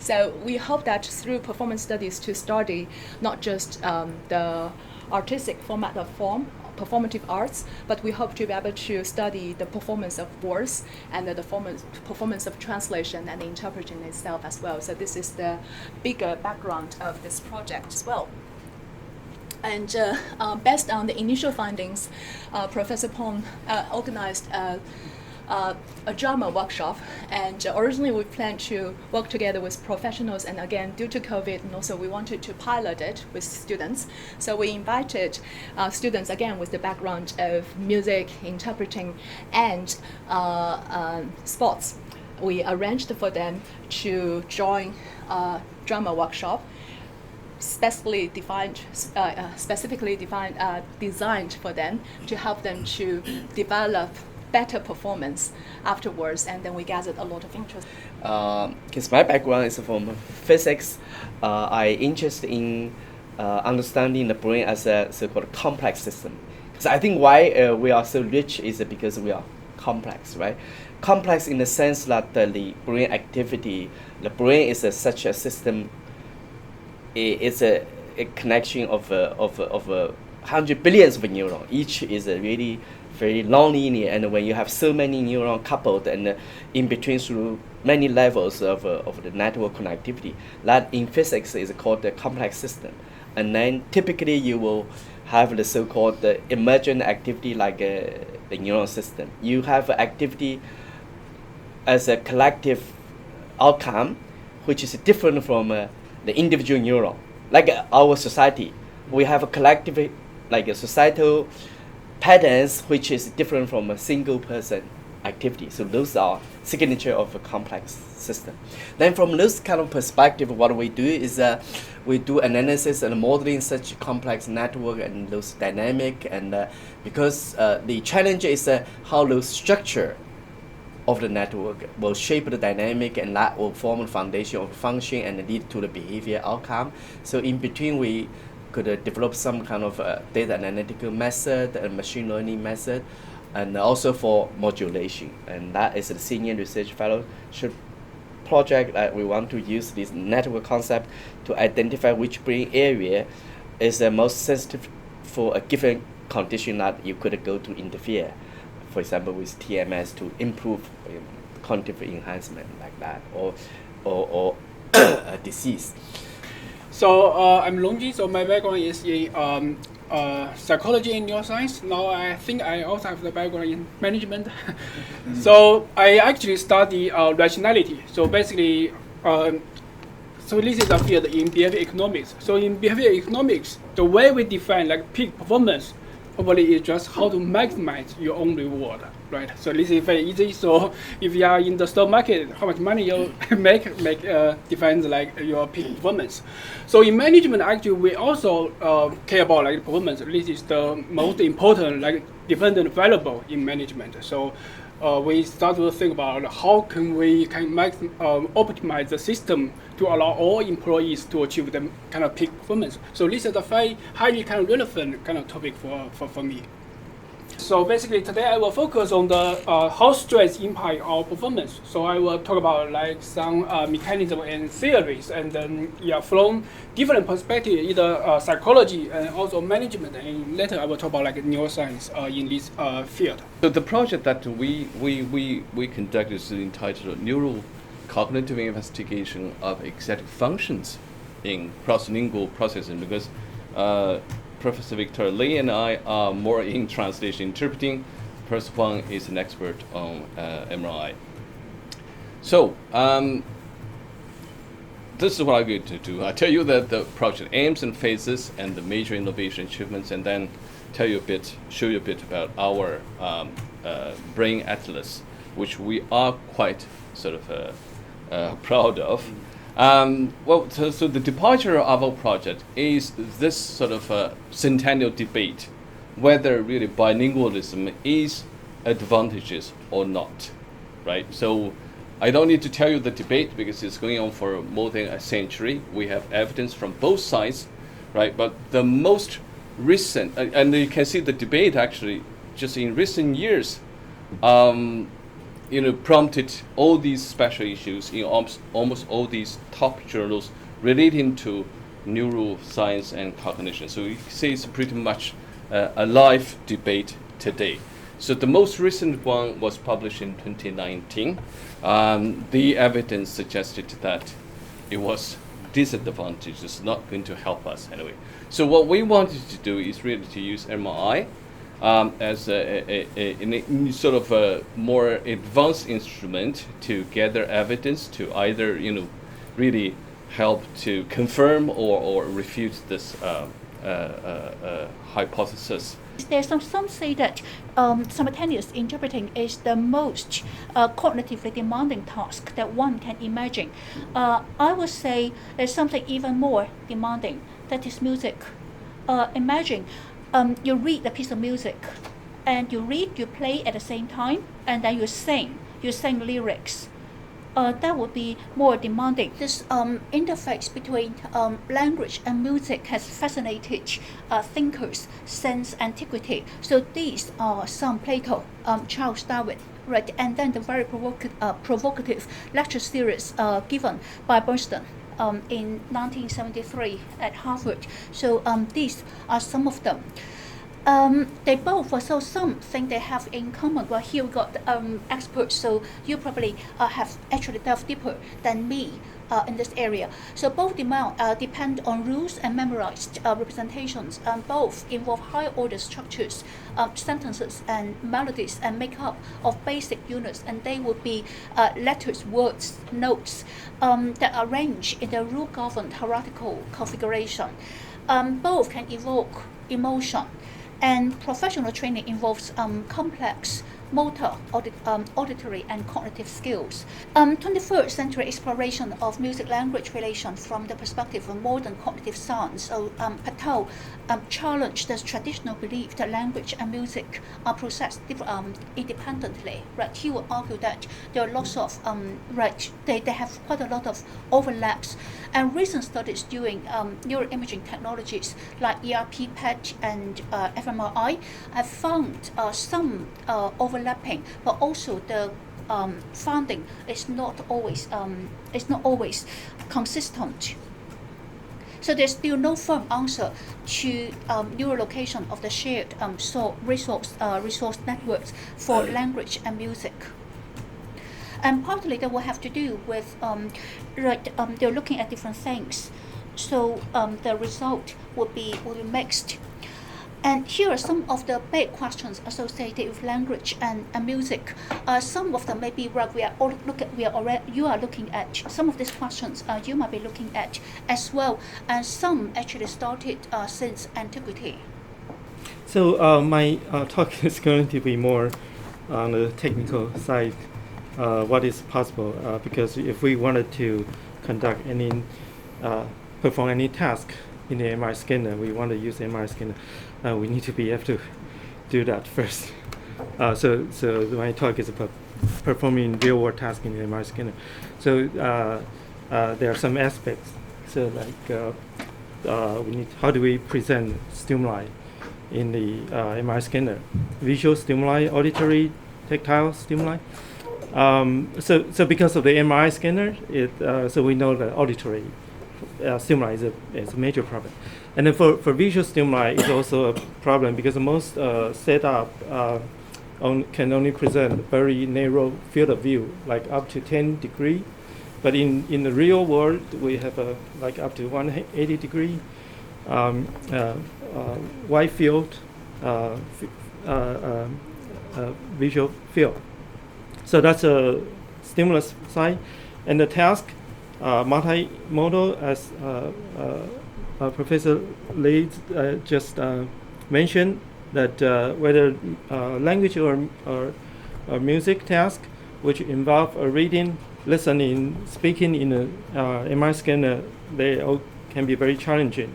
So we hope that through performance studies to study not just the artistic format of form, performative arts, but we hope to be able to study the performance of words and the performance of translation and interpreting itself as well. So this is the bigger background of this project as well. And based on the initial findings, Professor Pong organized a drama workshop, and originally we planned to work together with professionals, and again due to COVID, and also we wanted to pilot it with students, so we invited students again with the background of music, interpreting, and sports. We arranged for them to join a drama workshop specifically designed for them to help them to develop better performance afterwards, and then we gathered a lot of interest. Because my background is from physics, I interested in understanding the brain as a so-called complex system. Because I think why we are so rich is because we are complex, right? Complex in the sense that the brain activity, the brain is such a system. It's a connection of 100 billions of neurons. Each is a really very non-linear, and when you have so many neurons coupled and in between through many levels of the network connectivity, that in physics is called the complex system. And then typically you will have the so-called emergent activity like the neuron system. You have activity as a collective outcome, which is different from the individual neuron. Like our society, we have a collective, like a societal patterns which is different from a single person activity. So those are signature of a complex system. Then from this kind of perspective, what we do is we do analysis and modeling such complex network and those dynamic, and because the challenge is how those structure of the network will shape the dynamic, and that will form the foundation of function and lead to the behavior outcome. So in between we could develop some kind of data analytical method and machine learning method, and also for modulation. And that is the senior research fellowship project that we want to use this network concept to identify which brain area is the most sensitive for a given condition that you could go to interfere. For example, with TMS to improve cognitive enhancement like that, or a disease. So I'm Longji, so my background is in psychology and neuroscience. Now I think I also have the background in management. So I actually study rationality. So basically, so this is a field in behavior economics. So in behavior economics, the way we define like peak performance probably is just how to maximize your own reward, right? So this is very easy. So if you are in the stock market, how much money you make defines like your peak performance. So in management, actually, we also care about like performance. This is the most important like dependent variable in management. So we start to think about how can we optimize the system to allow all employees to achieve the kind of peak performance. So this is a very highly kind of relevant kind of topic for me. So basically today I will focus on the how stress impact our performance. So I will talk about like some mechanism and theories, and then from different perspectives, either psychology and also management, and later I will talk about like neuroscience in this field. So the project that we conduct is entitled Neural Cognitive Investigation of Executive Functions in Cross-Lingual Processing, because Professor Victor Lee and I are more in translation interpreting. Professor Huang is an expert on MRI. So this is what I'm going to do. I'll tell you that the project aims and phases and the major innovation achievements, and then show you a bit about our Brain Atlas, which we are quite sort of proud of. So the departure of our project is this sort of centennial debate, whether really bilingualism is advantageous or not, right? So I don't need to tell you the debate because it's going on for more than a century. We have evidence from both sides, right? But the most recent, and you can see the debate actually just in recent years, prompted all these special issues in almost all these top journals relating to neuroscience and cognition. So you see it's pretty much a live debate today. So the most recent one was published in 2019. The evidence suggested that it was disadvantageous, not going to help us anyway. So what we wanted to do is really to use MRI as a sort of a more advanced instrument to gather evidence to either really help to confirm or refute this hypothesis. There's some say that simultaneous interpreting is the most cognitively demanding task that one can imagine. I would say there's something even more demanding, that is music. Imagine you read a piece of music, and you play at the same time, and then you sing lyrics. That would be more demanding. This interface between language and music has fascinated thinkers since antiquity. So these are some Plato, Charles Darwin, right? And then the very provocative lecture series given by Bernstein in 1973 at Harvard. So these are some of them. They both, so some think they have in common. Well, here we got experts, so you probably have actually delved deeper than me in this area. So both depend on rules and memorized representations. Both involve high order structures, sentences and melodies, and make up of basic units, and they would be letters, words, notes that are arranged in the rule-governed hierarchical configuration. Both can evoke emotion. And professional training involves complex motor, auditory, and cognitive skills. 21st century exploration of music-language relations from the perspective of modern cognitive science. So Patel challenged the traditional belief that language and music are processed independently. Right? He would argue that there are lots of they have quite a lot of overlaps. And recent studies doing neuroimaging technologies like ERP, PET, and fMRI have found some overlapping, but also the finding is not always consistent. So there's still no firm answer to neurolocation of the shared resource networks for language and music. And partly that will have to do with they're looking at different things, so the result would be mixed. And here are some of the big questions associated with language and music. Some of them maybe you are looking at some of these questions. You might be looking at as well, and some actually started since antiquity. So my talk is going to be more on the technical side. What is possible, because if we wanted to conduct perform any task in the MRI scanner, we want to use the MRI scanner, we need to be able to do that first. So my talk is about performing real-world tasks in the MRI scanner. So there are some aspects. So like how do we present stimuli in the MRI scanner? Visual stimuli, auditory, tactile stimuli. So because of the MRI scanner, so we know that auditory stimuli is a major problem. And then for visual stimuli, it's also a problem because most setup can only present a very narrow field of view, like up to 10 degrees. But in the real world, we have like up to 180 degree wide field visual field. So that's a stimulus side. And the task, multimodal, as Professor Lee just mentioned, that whether language or music task, which involve reading, listening, speaking in a MRI scanner, they all can be very challenging.